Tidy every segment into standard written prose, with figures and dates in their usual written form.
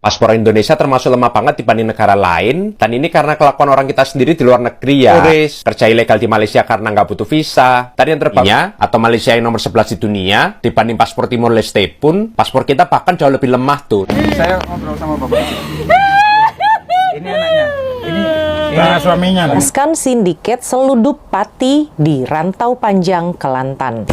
Paspor Indonesia termasuk lemah banget dibanding negara lain, dan ini karena kelakuan orang kita sendiri di luar negeri ya. Turis, kerja ilegal di Malaysia karena nggak butuh visa. Tadi yang terbarunya, atau Malaysia yang nomor 11 di dunia, dibanding paspor Timor Leste pun, paspor kita bahkan jauh lebih lemah tuh. Saya ngobrol sama bapak. Ini anaknya. Ini suaminya. Bebaskan sindiket seludup pati di Rantau Panjang, Kelantan.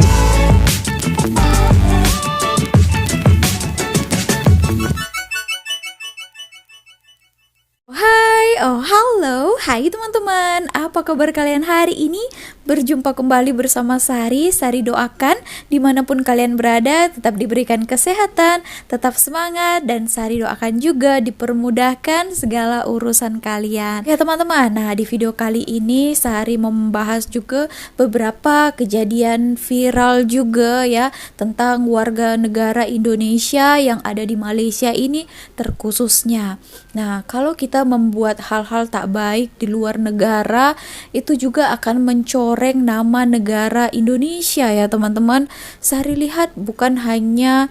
Hai teman-teman, apa kabar kalian hari ini? Berjumpa kembali bersama Sari doakan dimanapun kalian berada, tetap diberikan kesehatan, tetap semangat, dan Sari doakan juga dipermudahkan segala urusan kalian. Ya teman-teman, nah di video kali ini Sari mau membahas juga beberapa kejadian viral juga ya, tentang warga negara Indonesia yang ada di Malaysia ini terkhususnya. Nah, kalau kita membuat hal-hal tak baik di luar negara, itu juga akan mencoreng nama negara Indonesia ya teman-teman. Sari lihat bukan hanya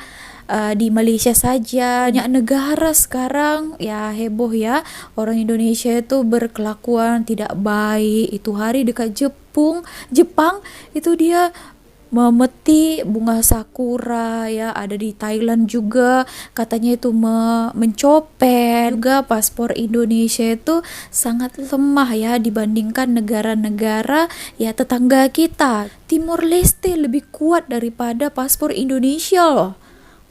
di Malaysia saja, banyak negara sekarang ya heboh ya, orang Indonesia itu berkelakuan tidak baik. Itu hari dekat Jepang itu dia memetik bunga sakura ya, ada di Thailand juga katanya itu mencopet. Juga paspor Indonesia itu sangat lemah ya dibandingkan negara-negara ya tetangga kita. Timor Leste lebih kuat daripada paspor Indonesia loh.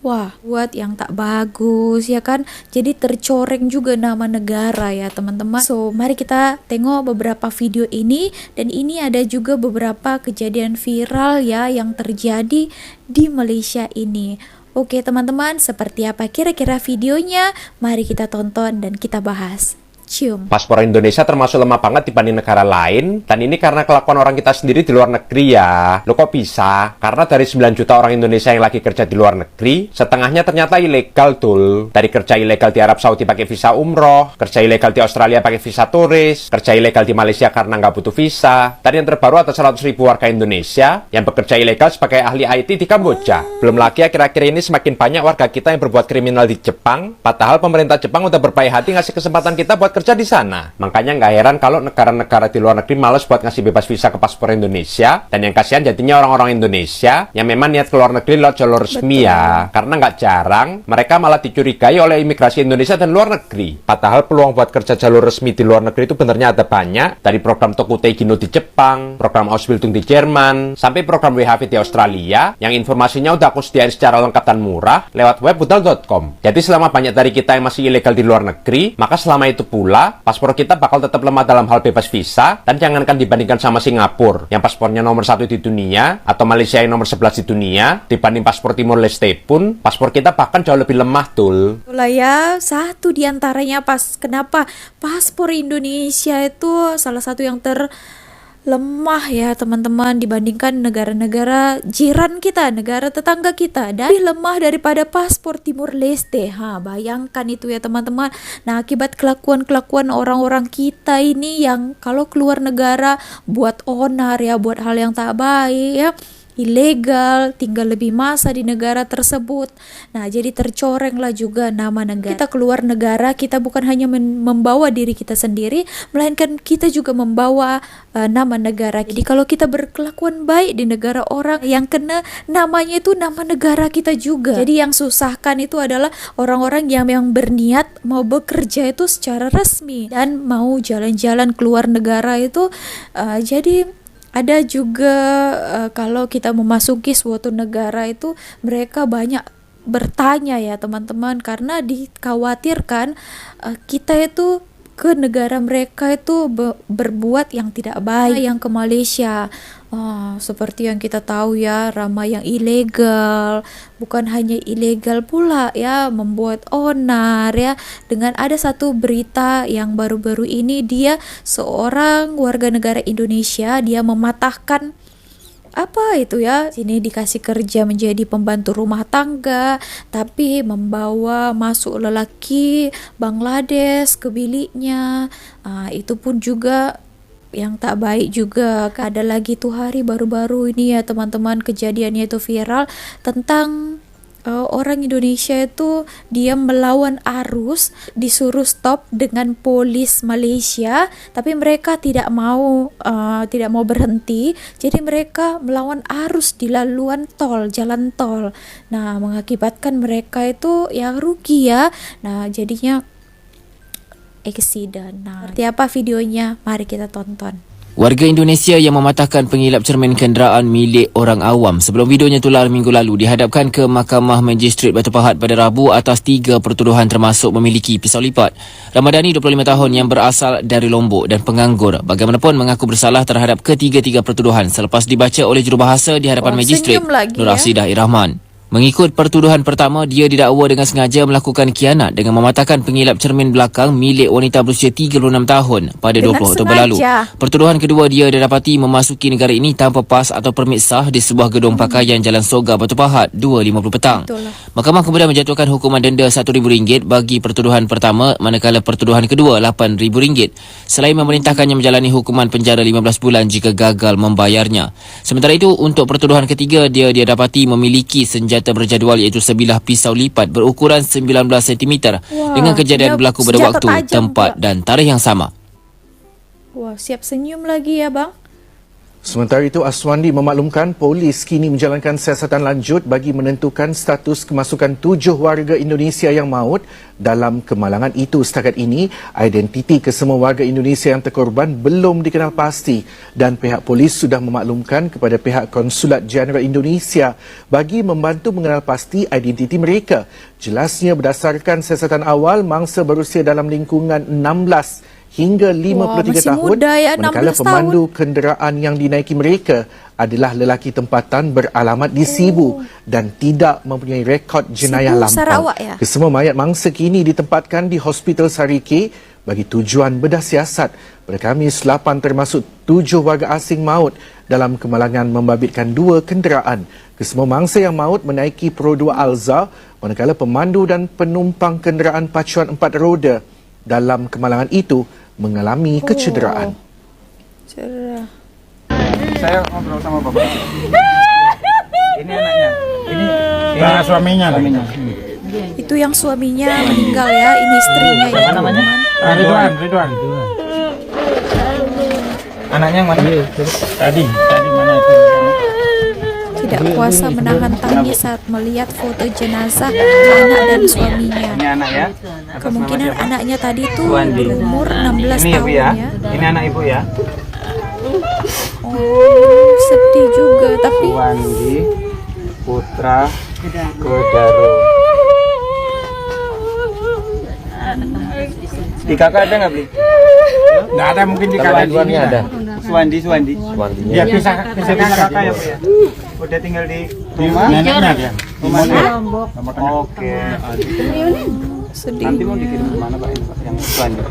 Wah, buat yang tak bagus ya kan, jadi tercoreng juga nama negara ya teman-teman. So, mari kita tengok beberapa video ini, dan ini ada juga beberapa kejadian viral ya yang terjadi di Malaysia ini. Oke teman-teman, seperti apa kira-kira videonya? Mari kita tonton dan kita bahas. Cium. Paspor Indonesia termasuk lemah banget dibanding negara lain, dan ini karena kelakuan orang kita sendiri di luar negeri ya. Lo kok bisa? Karena dari 9 juta orang Indonesia yang lagi kerja di luar negeri, setengahnya ternyata ilegal tuh. Dari kerja ilegal di Arab Saudi pakai visa umroh, kerja ilegal di Australia pakai visa turis, kerja ilegal di Malaysia karena nggak butuh visa. Tadi yang terbaru ada 100.000 warga Indonesia yang bekerja ilegal sebagai ahli IT di Kamboja. Belum lagi akhir-akhir ini semakin banyak warga kita yang berbuat kriminal di Jepang, padahal pemerintah Jepang udah berbaik hati ngasih kesempatan kita buat kerja di sana. Makanya nggak heran kalau negara-negara di luar negeri males buat ngasih bebas visa ke paspor Indonesia, dan yang kasihan jadinya orang-orang Indonesia yang memang niat keluar negeri lewat jalur resmi ya. Karena nggak jarang mereka malah dicurigai oleh imigrasi Indonesia dan luar negeri. Padahal peluang buat kerja jalur resmi di luar negeri itu benernya ada banyak, dari program Tokutei Gino di Jepang, program Ausbildung di Jerman, sampai program WHV di Australia yang informasinya udah aku sediain secara lengkap dan murah lewat web budal.com. Jadi selama banyak dari kita yang masih ilegal di luar negeri, maka selama itu pula paspor kita bakal tetap lemah dalam hal bebas visa, dan jangankan dibandingkan sama Singapura yang paspornya nomor 1 di dunia, atau Malaysia yang nomor 11 di dunia, dibanding paspor Timor Leste pun, paspor kita bahkan jauh lebih lemah tuh. Itulah ya, satu diantaranya kenapa paspor Indonesia itu salah satu yang lemah ya teman-teman dibandingkan negara-negara jiran kita, negara tetangga kita, dan lebih lemah daripada paspor Timor Leste. Bayangkan itu ya teman-teman. Nah, akibat kelakuan orang-orang kita ini yang kalau keluar negara buat onar ya, buat hal yang tak baik ya, ilegal, tinggal lebih masa di negara tersebut. Nah, jadi tercorenglah juga nama negara. Kita keluar negara, kita bukan hanya membawa diri kita sendiri, melainkan kita juga membawa nama negara. Jadi kalau kita berkelakuan baik di negara orang, yang kena namanya itu nama negara kita juga. Jadi yang susahkan itu adalah orang-orang yang berniat mau bekerja itu secara resmi dan mau jalan-jalan keluar negara itu. Jadi ada juga kalau kita memasuki suatu negara itu mereka banyak bertanya ya teman-teman, karena dikhawatirkan kita itu ke negara mereka itu berbuat yang tidak baik, yang ke Malaysia. Seperti yang kita tahu ya, ramai yang ilegal, bukan hanya ilegal pula ya, membuat onar ya. Dengan ada satu berita yang baru-baru ini, dia seorang warga negara Indonesia, dia mematahkan apa itu ya, sini dikasih kerja menjadi pembantu rumah tangga, tapi membawa masuk lelaki Bangladesh ke biliknya. Itu pun juga yang tak baik juga. Ada lagi tuh hari baru-baru ini ya teman-teman, kejadiannya itu viral tentang orang Indonesia itu dia melawan arus, disuruh stop dengan polis Malaysia, tapi mereka tidak mau berhenti, jadi mereka melawan arus di laluan tol, jalan tol. Nah, mengakibatkan mereka itu yang rugi ya. Nah, jadinya accident. Nah, seperti apa videonya? Mari kita tonton. Warga Indonesia yang mematahkan pengilap cermin kenderaan milik orang awam sebelum videonya tular minggu lalu dihadapkan ke Mahkamah Magistrate Batu Pahat pada Rabu atas 3 pertuduhan termasuk memiliki pisau lipat. Ramadhani, 25 tahun yang berasal dari Lombok dan penganggur, bagaimanapun mengaku bersalah terhadap ketiga-tiga pertuduhan selepas dibaca oleh jurubahasa di hadapan Magistrate Nur Rasidah Irrahman. Mengikut pertuduhan pertama, dia didakwa dengan sengaja melakukan khianat dengan mematahkan pengilap cermin belakang milik wanita berusia 36 tahun pada 20 Oktober lalu. Pertuduhan kedua, dia didapati memasuki negara ini tanpa pas atau permit sah di sebuah gedung pakaian Jalan Soga, Batu Pahat, 2.50 petang. Mahkamah kemudian menjatuhkan hukuman denda RM1,000 bagi pertuduhan pertama, manakala pertuduhan kedua RM8,000, selain memerintahkannya menjalani hukuman penjara 15 bulan jika gagal membayarnya. Sementara itu, untuk pertuduhan ketiga, dia dapati memiliki senjata berjadual iaitu sebilah pisau lipat berukuran 19 cm dengan kejadian berlaku pada waktu, tempat dan tarikh yang sama. Wah, siap senyum lagi ya bang. Sementara itu, Aswandi memaklumkan polis kini menjalankan siasatan lanjut bagi menentukan status kemasukan 7 warga Indonesia yang maut dalam kemalangan itu. Setakat ini, identiti kesemua warga Indonesia yang terkorban belum dikenal pasti dan pihak polis sudah memaklumkan kepada pihak Konsulat Jeneral Indonesia bagi membantu mengenal pasti identiti mereka. Jelasnya berdasarkan siasatan awal, mangsa berusia dalam lingkungan 16 hingga 53 tahun, muda ya, manakala pemandu kenderaan yang dinaiki mereka adalah lelaki tempatan beralamat di Sibu dan tidak mempunyai rekod jenayah Sibu, lampau. Sarawak ya? Kesemua mayat mangsa kini ditempatkan di Hospital Sarike bagi tujuan bedah siasat. Pada Khamis, 8 termasuk 7 warga asing maut dalam kemalangan membabitkan 2 kenderaan. Kesemua mangsa yang maut menaiki Pro 2 Alza, manakala pemandu dan penumpang kenderaan pacuan 4 roda dalam kemalangan itu mengalami kecederaan. Cerah. Saya ngobrol sama bapak. Ini anaknya. Ini anak suaminya. Itu yang suaminya meninggal ya, ini istrinya ya. Apa namanya? Ridwan. Anaknya yang mana? Tadi mana itu? Tidak kuasa menahan tangis saat melihat foto jenazah anak dan suaminya. Ini anak ya. Kemungkinan anaknya tadi tuh Suwandi. berumur 16 Ini tahun ibu ya. ya. Ini anak ibu ya. Oh, sedih juga tapi Suwandi Putra Kodaro. Di kakak ada nggak beli? Nggak ada, mungkin di kakak di sini ada. Suwandi. Ya bisa kakak ya Bu ya. Udah tinggal di rumah. Neneknya dia. Rumahnya. Oke. sedih. Nanti mau dikirim kemana Pak ini Pak yang Suwandi?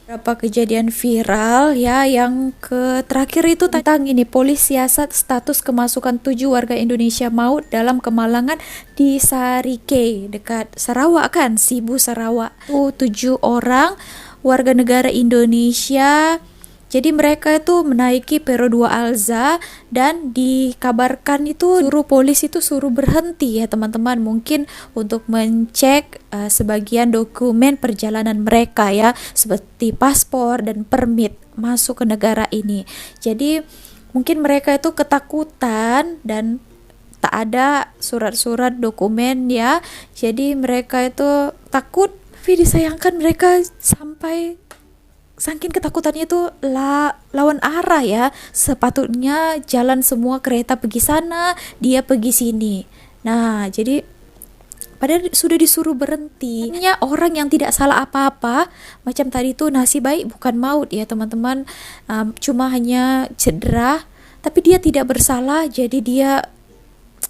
Beberapa kejadian viral ya, yang terakhir itu tentang ini, polis siasat status kemasukan 7 warga Indonesia maut dalam kemalangan di Sarike dekat Sarawak kan, Sibu Sarawak. 7 orang warga negara Indonesia. Jadi mereka itu menaiki Pero 2 Alza dan dikabarkan itu polis itu suruh berhenti ya teman-teman, mungkin untuk mencek sebagian dokumen perjalanan mereka ya, seperti paspor dan permit masuk ke negara ini. Jadi mungkin mereka itu ketakutan dan tak ada surat-surat dokumen ya, jadi mereka itu takut. Tapi disayangkan mereka sampai saking ketakutannya itu lawan arah ya. Sepatutnya jalan semua kereta pergi sana, dia pergi sini. Nah, jadi padahal sudah disuruh berhenti. Hanya orang yang tidak salah apa-apa, macam tadi itu nasib baik bukan maut ya teman-teman, cuma hanya cedera, tapi dia tidak bersalah, jadi dia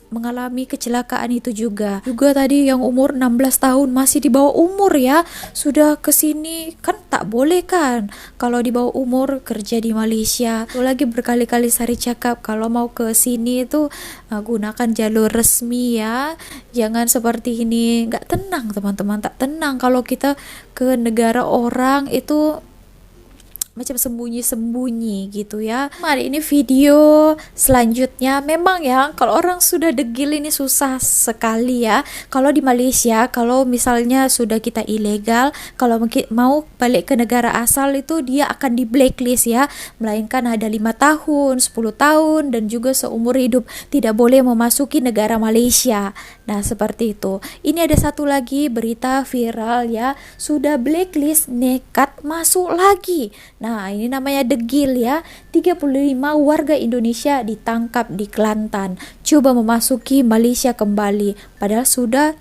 mengalami kecelakaan itu juga. Juga tadi yang umur 16 tahun masih di bawah umur ya, sudah kesini kan tak boleh kan kalau di bawah umur kerja di Malaysia. Itu lagi berkali-kali Sari cakap kalau mau ke sini itu gunakan jalur resmi ya, jangan seperti ini. Nggak tenang teman-teman, tak tenang kalau kita ke negara orang itu macam sembunyi-sembunyi gitu ya. Mari ini video selanjutnya. Memang ya kalau orang sudah degil ini susah sekali ya. Kalau di Malaysia, kalau misalnya sudah kita ilegal, kalau mau balik ke negara asal itu dia akan di blacklist ya. Melainkan ada 5 tahun, 10 tahun dan juga seumur hidup tidak boleh memasuki negara Malaysia. Nah seperti itu. Ini ada satu lagi berita viral ya. Sudah blacklist nekat masuk lagi. Nah ini namanya degil ya. 35 warga Indonesia ditangkap di Kelantan, coba memasuki Malaysia kembali, padahal sudah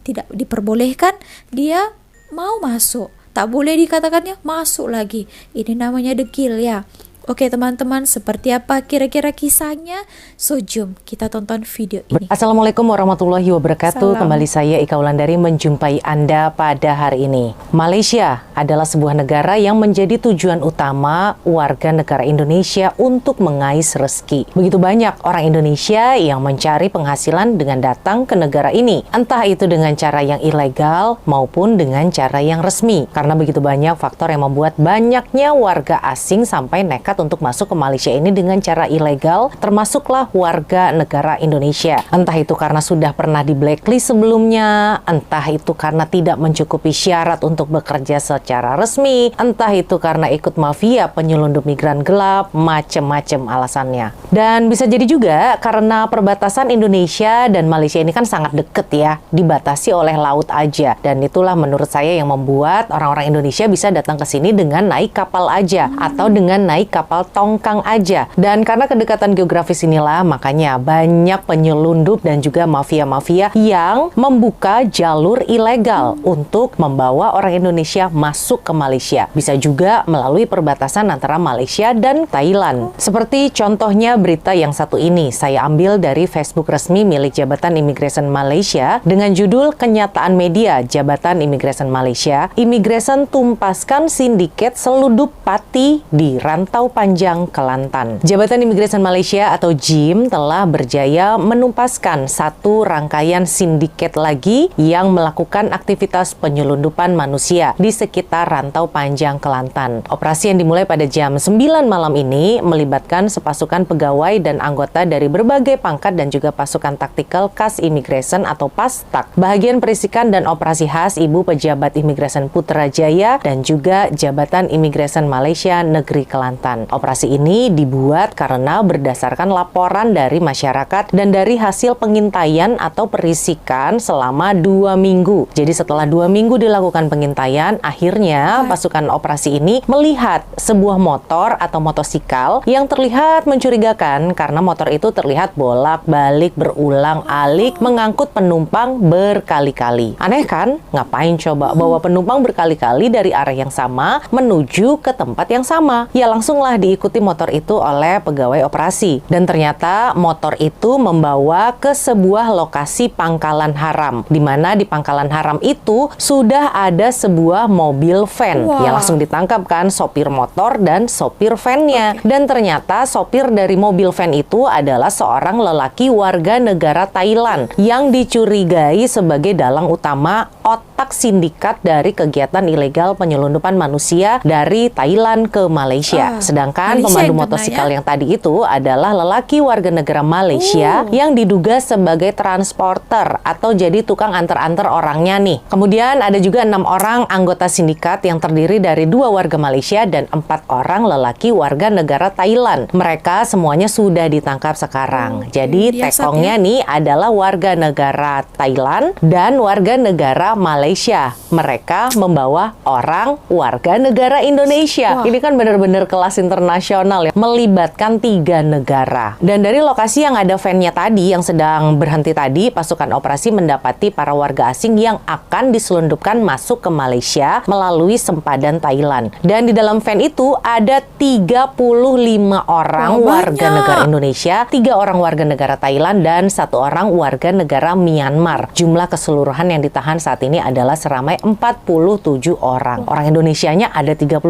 tidak diperbolehkan, dia mau masuk, tak boleh dikatakannya masuk lagi. Ini namanya degil ya. Oke teman-teman, seperti apa kira-kira kisahnya? So jom kita tonton video ini. Assalamualaikum warahmatullahi wabarakatuh. Salam. Kembali saya Ika Wulandari menjumpai Anda pada hari ini. Malaysia adalah sebuah negara yang menjadi tujuan utama warga negara Indonesia untuk mengais rezeki. Begitu banyak orang Indonesia yang mencari penghasilan dengan datang ke negara ini, entah itu dengan cara yang ilegal maupun dengan cara yang resmi. Karena begitu banyak faktor yang membuat banyaknya warga asing sampai nekat untuk masuk ke Malaysia ini dengan cara ilegal, termasuklah warga negara Indonesia. Entah itu karena sudah pernah di blacklist sebelumnya, entah itu karena tidak mencukupi syarat untuk bekerja secara resmi, entah itu karena ikut mafia penyelundup migran gelap, macem-macem alasannya. Dan bisa jadi juga karena perbatasan Indonesia dan Malaysia ini kan sangat deket ya, dibatasi oleh laut aja. Dan itulah menurut saya yang membuat orang-orang Indonesia bisa datang ke sini dengan naik kapal aja atau dengan naik kapal tongkang aja. Dan karena kedekatan geografis inilah makanya banyak penyelundup dan juga mafia-mafia yang membuka jalur ilegal untuk membawa orang Indonesia masuk ke Malaysia. Bisa juga melalui perbatasan antara Malaysia dan Thailand. Seperti contohnya berita yang satu ini, saya ambil dari Facebook resmi milik Jabatan Imigresen Malaysia dengan judul Kenyataan Media Jabatan Imigresen Malaysia, Imigresen tumpaskan sindiket seludup pati di Rantau Panjang, Kelantan. Jabatan Imigresen Malaysia atau JIM telah berjaya menumpaskan satu rangkaian sindiket lagi yang melakukan aktivitas penyelundupan manusia di sekitar Rantau Panjang, Kelantan. Operasi yang dimulai pada jam 9 malam ini melibatkan sepasukan pegawai dan anggota dari berbagai pangkat dan juga pasukan taktikal khas Imigresen atau PASTAK, bagian perisikan dan operasi khas Ibu Pejabat Imigresen Putrajaya dan juga Jabatan Imigresen Malaysia Negeri Kelantan. Operasi ini dibuat karena berdasarkan laporan dari masyarakat dan dari hasil pengintaian atau perisikan selama 2 minggu. Jadi setelah 2 minggu dilakukan pengintaian, akhirnya pasukan operasi ini melihat sebuah motor atau motosikal yang terlihat mencurigakan karena motor itu terlihat bolak-balik berulang-alik mengangkut penumpang berkali-kali. Aneh kan? Ngapain coba bawa penumpang berkali-kali dari arah yang sama menuju ke tempat yang sama? Ya langsunglah diikuti motor itu oleh pegawai operasi. Dan ternyata motor itu membawa ke sebuah lokasi pangkalan haram, di mana di pangkalan haram itu sudah ada sebuah mobil van. Ya langsung ditangkap kan sopir motor dan sopir vannya. Dan ternyata sopir dari mobil van itu adalah seorang lelaki warga negara Thailand yang dicurigai sebagai dalang utama otak sindikat dari kegiatan ilegal penyelundupan manusia dari Thailand ke Malaysia. Sedangkan pemandu motosikal yang tadi itu adalah lelaki warga negara Malaysia yang diduga sebagai transporter atau jadi tukang antar-antar orangnya nih. Kemudian ada juga 6 orang anggota sindikat yang terdiri dari 2 warga Malaysia dan 4 orang lelaki warga negara Thailand. Mereka semuanya sudah ditangkap sekarang. Jadi tekongnya nih adalah warga negara Thailand dan warga negara Malaysia. Mereka membawa orang warga negara Indonesia. Ini kan benar-benar kelas internasional ya, melibatkan 3 negara. Dan dari lokasi yang ada van-nya tadi yang sedang berhenti tadi, pasukan operasi mendapati para warga asing yang akan diselundupkan masuk ke Malaysia melalui sempadan Thailand. Dan di dalam van itu ada 35 orang warga negara Indonesia, 3 orang warga negara Thailand dan 1 orang warga negara Myanmar. Jumlah keseluruhan yang ditahan saat ini adalah seramai 47 orang. Orang Indonesianya ada 35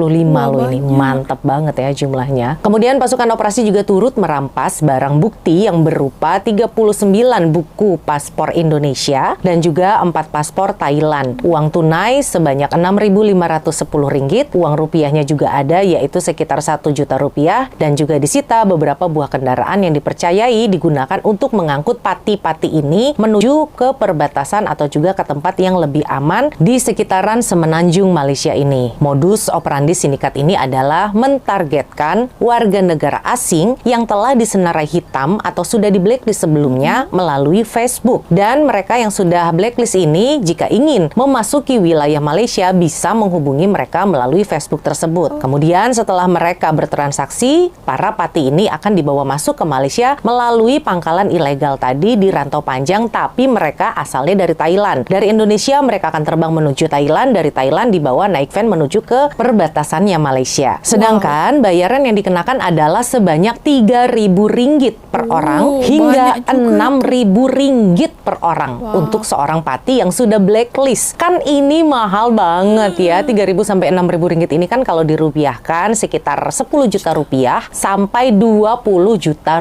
loh, ini mantep banget ya jumlahnya. Kemudian pasukan operasi juga turut merampas barang bukti yang berupa 39 buku paspor Indonesia dan juga 4 paspor Thailand. Uang tunai sebanyak Rp6.510, uang rupiahnya juga ada yaitu sekitar Rp1 juta dan juga disita beberapa buah kendaraan yang dipercayai digunakan untuk mengangkut pati-pati ini menuju ke perbatasan atau juga ke tempat yang lebih aman di sekitaran Semenanjung Malaysia ini. Modus operandi sindikat ini adalah mentargetkan warga negara asing yang telah disenarai hitam atau sudah di blacklist sebelumnya melalui Facebook. Dan mereka yang sudah blacklist ini jika ingin memasuki wilayah Malaysia bisa menghubungi mereka melalui Facebook tersebut. Kemudian setelah mereka bertransaksi, para pati ini akan dibawa masuk ke Malaysia melalui pangkalan ilegal tadi di Rantau Panjang, tapi mereka asalnya dari Thailand. Dari Indonesia mereka akan terbang menuju Thailand, dari Thailand dibawa naik van menuju ke perbatasannya Malaysia. Sedangkan bayaran yang dikenakan adalah sebanyak Rp3.000 per orang hingga Rp6.000 per orang untuk seorang pati yang sudah blacklist. Kan ini mahal banget ya, Rp3.000 sampai Rp6.000 ini kan kalau dirupiahkan sekitar Rp10 juta sampai Rp20 juta.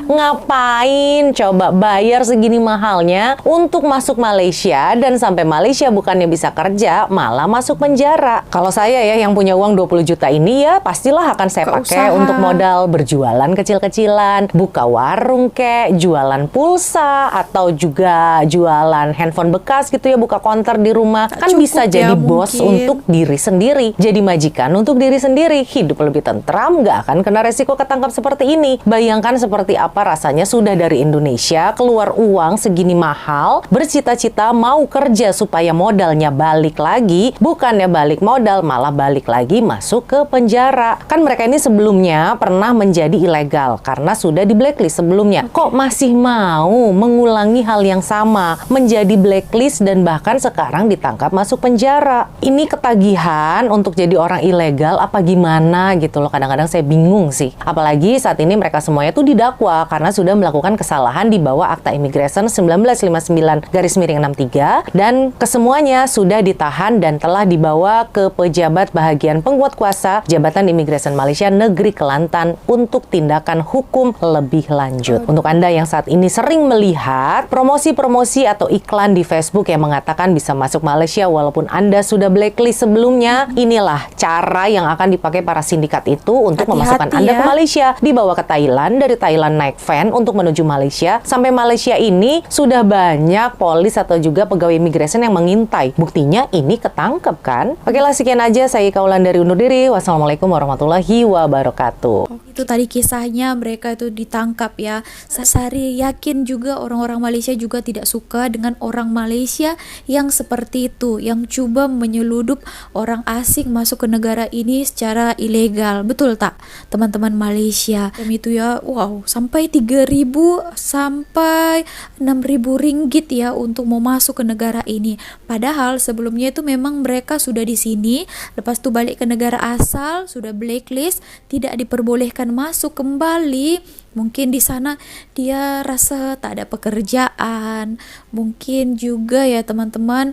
Ngapain coba bayar segini mahalnya untuk masuk Malaysia, dan sampai Malaysia bukannya bisa kerja malah masuk penjara. Kalau saya ya yang punya uang 20 juta ini ya pastilah akan saya pakai untuk modal berjualan kecil-kecilan, buka warung kek, jualan pulsa atau juga jualan handphone bekas gitu ya, buka konter di rumah. Kan bisa jadi bos untuk diri sendiri, jadi majikan untuk diri sendiri, hidup lebih tentram, nggak akan kena resiko ketangkap seperti ini. Bayangkan seperti apa rasanya sudah dari Indonesia keluar uang segini mahal, bercita-cita mau kerja supaya modalnya balik lagi, bukannya balik modal malah balik lagi masuk ke penjara. Kan mereka ini sebelumnya pernah menjadi ilegal karena sudah di blacklist sebelumnya. Kok masih mau mengulangi hal yang sama, menjadi blacklist dan bahkan sekarang ditangkap masuk penjara? Ini ketagihan untuk jadi orang ilegal apa gimana gitu loh, kadang-kadang saya bingung sih. Apalagi saat ini mereka semuanya tuh didakwa karena sudah melakukan kesalahan di bawah Akta Imigresen 1959/63 dan kesemuanya sudah ditahan dan telah dibawa ke pejabat bahagian penguat kuasa Jabatan Imigresen Malaysia Negeri Kelantan untuk tindakan hukum lebih lanjut. Untuk Anda yang saat ini sering melihat promosi-promosi atau iklan di Facebook yang mengatakan bisa masuk Malaysia walaupun Anda sudah blacklist sebelumnya, inilah cara yang akan dipakai para sindikat itu untuk memasukkan Anda ke Malaysia. Dibawa ke Thailand, dari Thailand naik van untuk menuju Malaysia. Sampai Malaysia ini sudah banyak polis atau juga pegawai imigresen yang mengintai. Buktinya ini ketangkep kan? Oke lah, sekian aja. Saya Ika Wulandari undur diri. Wassalamualaikum warahmatullahi wabarakatuh. Itu tadi kisahnya mereka itu ditangkap ya. Sari yakin juga orang-orang Malaysia juga tidak suka dengan orang Malaysia yang seperti itu, yang coba menyeludup orang asing masuk ke negara ini secara ilegal. Betul tak teman-teman Malaysia? Dan itu ya, wow, sampai 3.000 sampai 6.000 ringgit ya untuk mau masuk ke negara ini. Padahal sebelumnya itu memang mereka sudah di sini, lepas itu balik ke negara asal, sudah blacklist, tidak diperbolehkan masuk kembali. Mungkin di sana dia rasa tak ada pekerjaan. Mungkin juga ya teman-teman,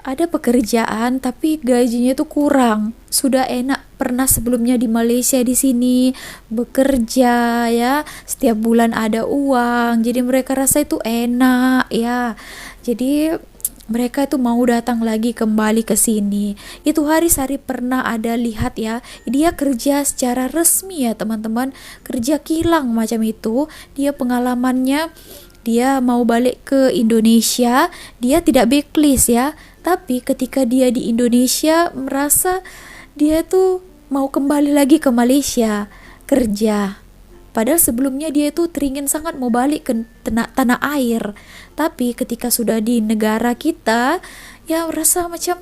ada pekerjaan tapi gajinya itu kurang. Sudah enak pernah sebelumnya di Malaysia di sini bekerja ya, setiap bulan ada uang. Jadi mereka rasa itu enak ya. Jadi mereka itu mau datang lagi kembali ke sini. Itu Sari pernah ada lihat ya, dia kerja secara resmi ya teman-teman, kerja kilang macam itu. Dia pengalamannya, dia mau balik ke Indonesia, dia tidak blacklist ya, tapi ketika dia di Indonesia merasa dia tuh mau kembali lagi ke Malaysia kerja. Padahal sebelumnya dia itu teringin sangat mau balik ke tanah air. Tapi ketika sudah di negara kita, ya rasa macam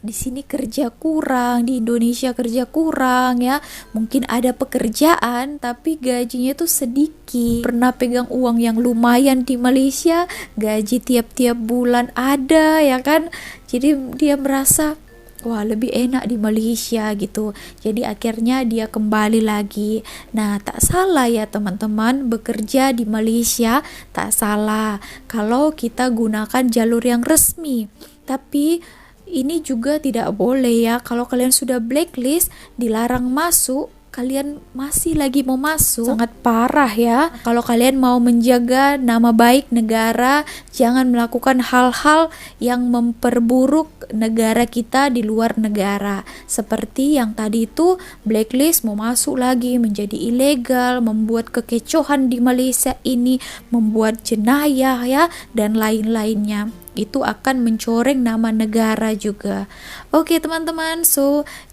di sini kerja kurang, di Indonesia kerja kurang ya. Mungkin ada pekerjaan tapi gajinya itu sedikit. Pernah pegang uang yang lumayan di Malaysia, gaji tiap-tiap bulan ada ya kan. Jadi dia merasa wah lebih enak di Malaysia gitu. Jadi akhirnya dia kembali lagi. Nah tak salah ya teman-teman, bekerja di Malaysia tak salah kalau kita gunakan jalur yang resmi. Tapi ini juga tidak boleh ya. Kalau kalian sudah blacklist, dilarang masuk, kalian masih lagi mau masuk, sangat parah ya. Kalau kalian mau menjaga nama baik negara, jangan melakukan hal-hal yang memperburuk negara kita di luar negara. Seperti yang tadi itu, blacklist mau masuk lagi, menjadi ilegal, membuat kekecohan di Malaysia ini, membuat jenayah ya, dan lain-lainnya. Itu akan mencoreng nama negara juga. Oke teman-teman,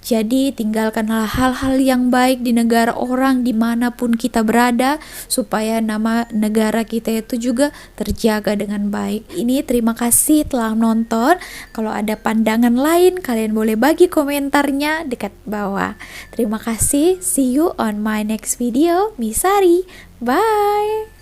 jadi tinggalkanlah hal-hal yang baik di negara orang dimanapun kita berada, supaya nama negara kita itu juga terjaga dengan baik. Ini terima kasih telah nonton. Kalau ada pandangan lain, kalian boleh bagi komentarnya dekat bawah. Terima kasih, see you on my next video. Misari, bye.